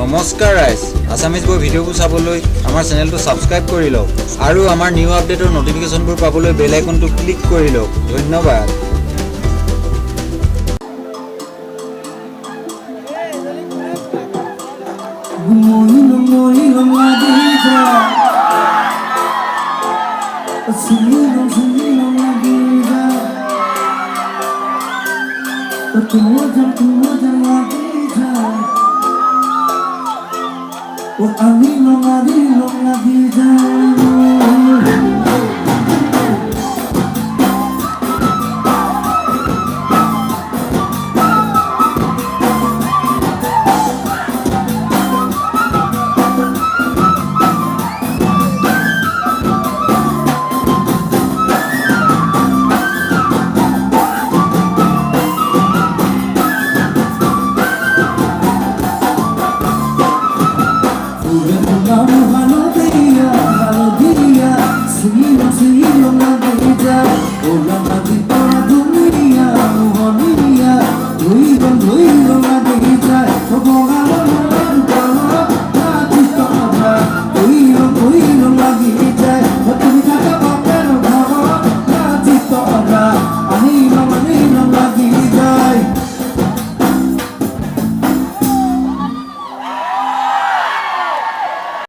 নমস্কাৰ ৰাইজ, আছামিজ বয় ভিডিঅ'বোৰ চাবলৈ আমাৰ চেনেলটো ছাবস্ক্ৰাইব কৰি লওক আৰু আমাৰ নিউ আপডেটৰ নটিফিকেশ্যনবোৰ পাবলৈ বেল আইকনটো ক্লিক কৰি লওক। ধন্যবাদ। Oh, I need no, I need no, I need no.